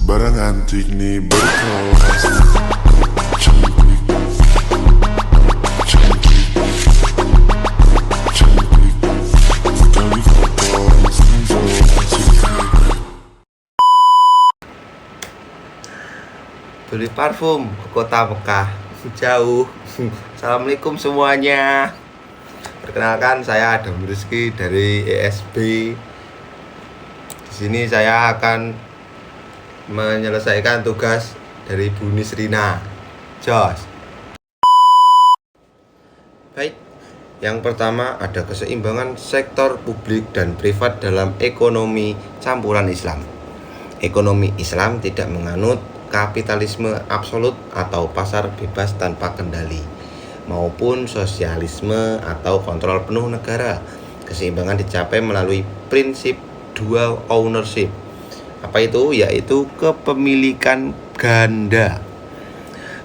Sembarangan nih berkelas. Cantik, cantik, cantik. Kali kotoran sensasi. Beli parfum ke kota Mekah jauh. Assalamualaikum semuanya. Perkenalkan, saya Adam Rizky dari ESB. Di sini saya akan menyelesaikan tugas dari Bu Nisrina. Jos. Baik. Yang pertama ada keseimbangan sektor publik dan privat dalam ekonomi campuran Islam. Ekonomi Islam tidak menganut kapitalisme absolut atau pasar bebas tanpa kendali, maupun sosialisme atau kontrol penuh negara. Keseimbangan dicapai melalui prinsip dual ownership. Apa itu? Yaitu kepemilikan ganda.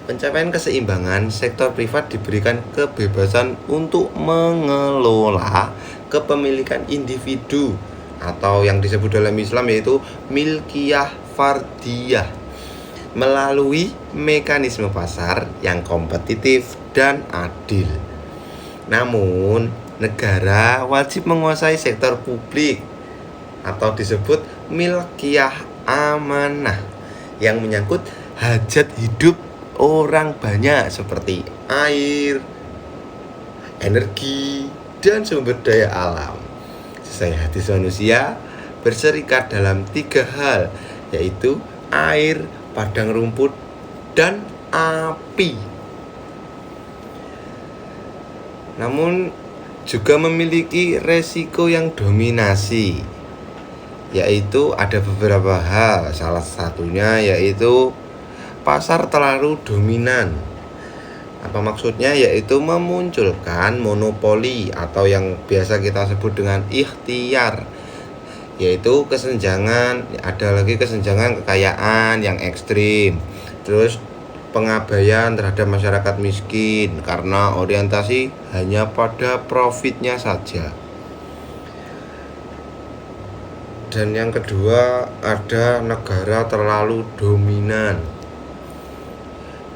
Pencapaian keseimbangan, sektor privat diberikan kebebasan untuk mengelola kepemilikan individu atau yang disebut dalam Islam yaitu milkiyah fardiyah melalui mekanisme pasar yang kompetitif dan adil. Namun, negara wajib menguasai sektor publik atau disebut milkiyah amanah yang menyangkut hajat hidup orang banyak seperti air, energi, dan sumber daya alam. Sesuai hadis manusia berserikat dalam 3 hal, yaitu air, padang rumput, dan api. Namun juga memiliki resiko yang dominasi, yaitu ada beberapa hal. Salah satunya yaitu pasar terlalu dominan. Apa maksudnya? Yaitu memunculkan monopoli atau yang biasa kita sebut dengan ikhtiar, yaitu kesenjangan, ada lagi kesenjangan kekayaan yang ekstrim, terus pengabaian terhadap masyarakat miskin karena orientasi hanya pada profitnya saja. Dan yang kedua, ada negara terlalu dominan.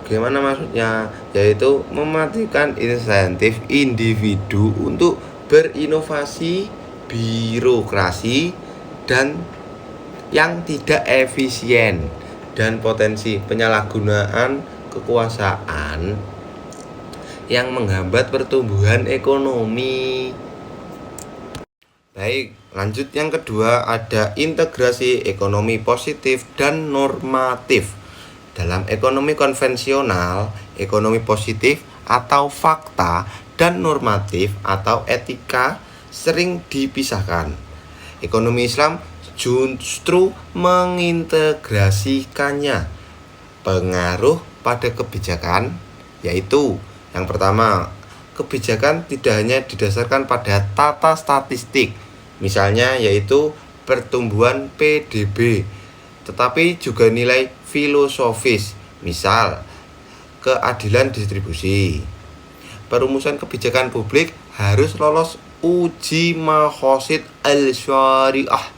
Bagaimana maksudnya? Yaitu mematikan insentif individu untuk berinovasi, birokrasi, dan yang tidak efisien, dan potensi penyalahgunaan kekuasaan yang menghambat pertumbuhan ekonomi. Baik, lanjut yang kedua, ada integrasi ekonomi positif dan normatif. Dalam ekonomi konvensional, ekonomi positif atau fakta dan normatif atau etika sering dipisahkan. Ekonomi Islam justru mengintegrasikannya. Pengaruh pada kebijakan, yaitu yang pertama, kebijakan tidak hanya didasarkan pada tata statistik, misalnya yaitu pertumbuhan PDB, tetapi juga nilai filosofis, misal keadilan distribusi. Perumusan kebijakan publik harus lolos uji maqasid al-syariah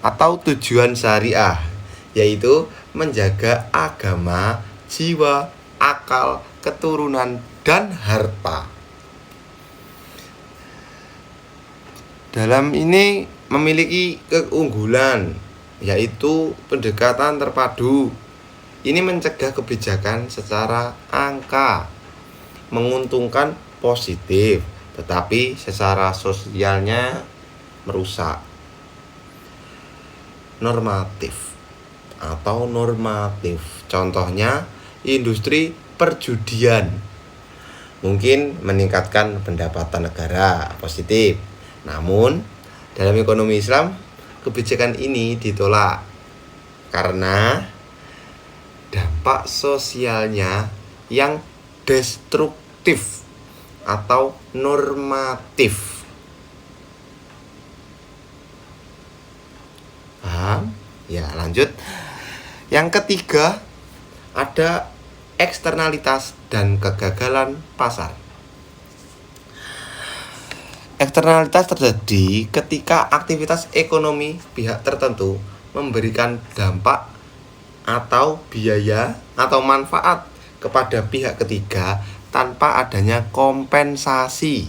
atau tujuan syariah, yaitu menjaga agama, jiwa, akal, keturunan, dan harta. Dalam ini memiliki keunggulan, yaitu pendekatan terpadu. Ini mencegah kebijakan secara angka, menguntungkan positif, tetapi secara sosialnya merusak. Normatif atau normatif, contohnya industri perjudian, mungkin meningkatkan pendapatan negara, positif. Namun dalam ekonomi Islam, kebijakan ini ditolak karena dampak sosialnya yang destruktif atau normatif. Paham? Ya, lanjut. Yang ketiga, ada eksternalitas dan kegagalan pasar. Eksternalitas terjadi ketika aktivitas ekonomi pihak tertentu memberikan dampak atau biaya atau manfaat kepada pihak ketiga tanpa adanya kompensasi.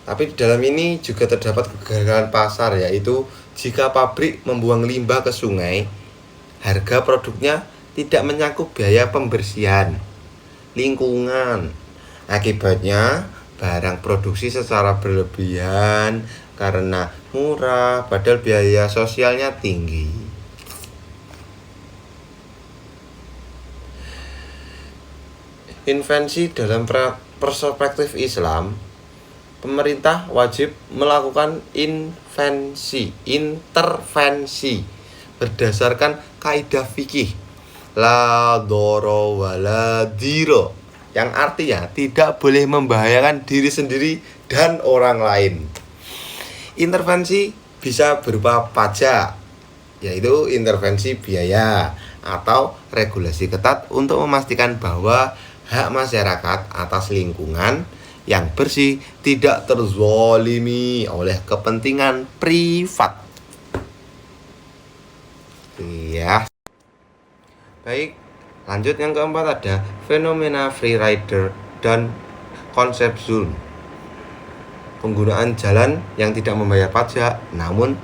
Tapi di dalam ini juga terdapat kegagalan pasar, yaitu jika pabrik membuang limbah ke sungai, harga produknya tidak mencakup biaya pembersihan lingkungan. Akibatnya barang produksi secara berlebihan karena murah padahal biaya sosialnya tinggi. Invensi dalam perspektif Islam, pemerintah wajib melakukan intervensi berdasarkan kaidah fikih la doro wala diro, yang artinya tidak boleh membahayakan diri sendiri dan orang lain. Intervensi bisa berupa pajak, yaitu intervensi biaya atau regulasi ketat untuk memastikan bahwa hak masyarakat atas lingkungan yang bersih tidak terzolimi oleh kepentingan privat. Ya. Baik, lanjut yang keempat ada fenomena free rider dan konsep zulm. Penggunaan jalan yang tidak membayar pajak namun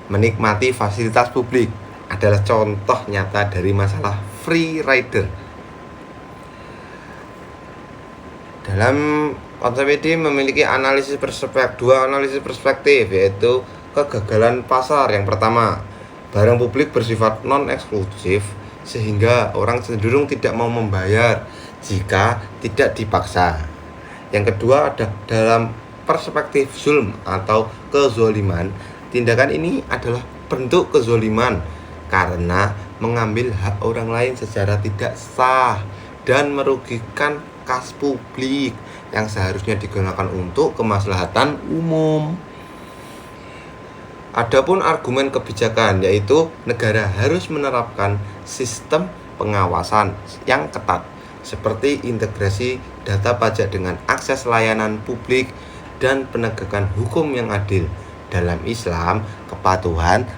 menikmati fasilitas publik adalah contoh nyata dari masalah free rider. Dalam konsep ini memiliki dua analisis perspektif, yaitu kegagalan pasar. Yang pertama, barang publik bersifat non-eksklusif sehingga orang cenderung tidak mau membayar jika tidak dipaksa. Yang kedua, ada dalam perspektif zulm atau kezoliman. Tindakan ini adalah bentuk kezoliman karena mengambil hak orang lain secara tidak sah dan merugikan kas publik yang seharusnya digunakan untuk kemaslahatan umum. Adapun argumen kebijakan, yaitu negara harus menerapkan sistem pengawasan yang ketat seperti integrasi data pajak dengan akses layanan publik dan penegakan hukum yang adil. Dalam Islam, kepatuhan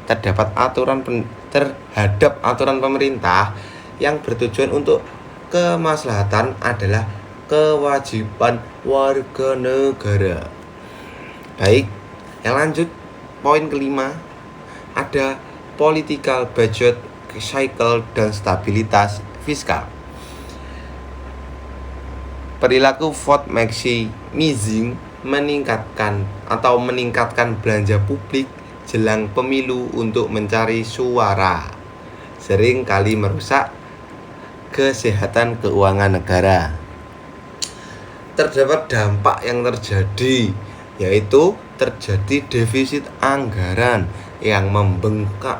terhadap aturan pemerintah yang bertujuan untuk kemaslahatan adalah kewajiban warga negara. Baik, yang lanjut poin kelima, ada political budget cycle dan stabilitas fiskal. Perilaku vote maximizing meningkatkan belanja publik jelang pemilu untuk mencari suara, sering kali merusak kesehatan keuangan negara. Terdapat dampak yang terjadi, yaitu terjadi defisit anggaran yang membengkak,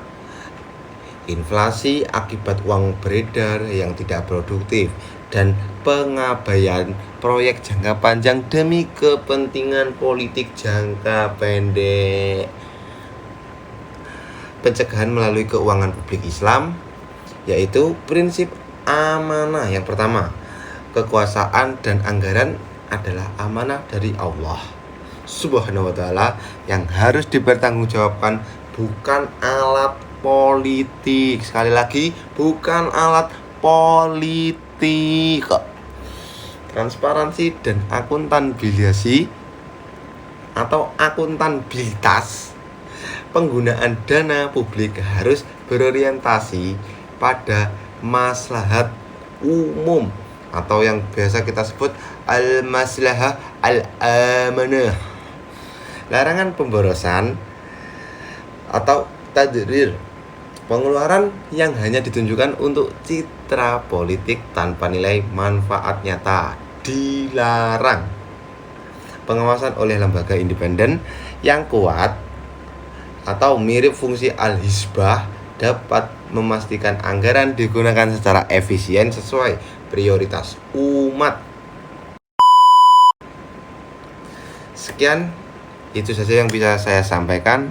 inflasi akibat uang beredar yang tidak produktif, dan pengabaian proyek jangka panjang demi kepentingan politik jangka pendek. Pencegahan melalui keuangan publik Islam, yaitu prinsip amanah. Yang pertama, kekuasaan dan anggaran adalah amanah dari Allah Subhanahu wa ta'ala yang harus dipertanggungjawabkan, bukan alat politik. Sekali lagi, bukan alat politik. Transparansi dan akuntabilitas penggunaan dana publik harus berorientasi pada maslahat umum atau yang biasa kita sebut al-maslahah al-amanah. Larangan pemborosan atau tadrir, pengeluaran yang hanya ditunjukkan untuk citra politik tanpa nilai manfaat nyata, dilarang. Pengawasan oleh lembaga independen yang kuat atau mirip fungsi al-hisbah dapat memastikan anggaran digunakan secara efisien sesuai prioritas umat. Sekian, itu saja yang bisa saya sampaikan.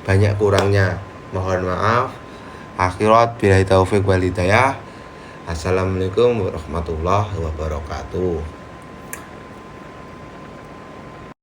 Banyak kurangnya mohon maaf. Akhirat billahi taufik wal hidayah. Assalamualaikum warahmatullahi wabarakatuh.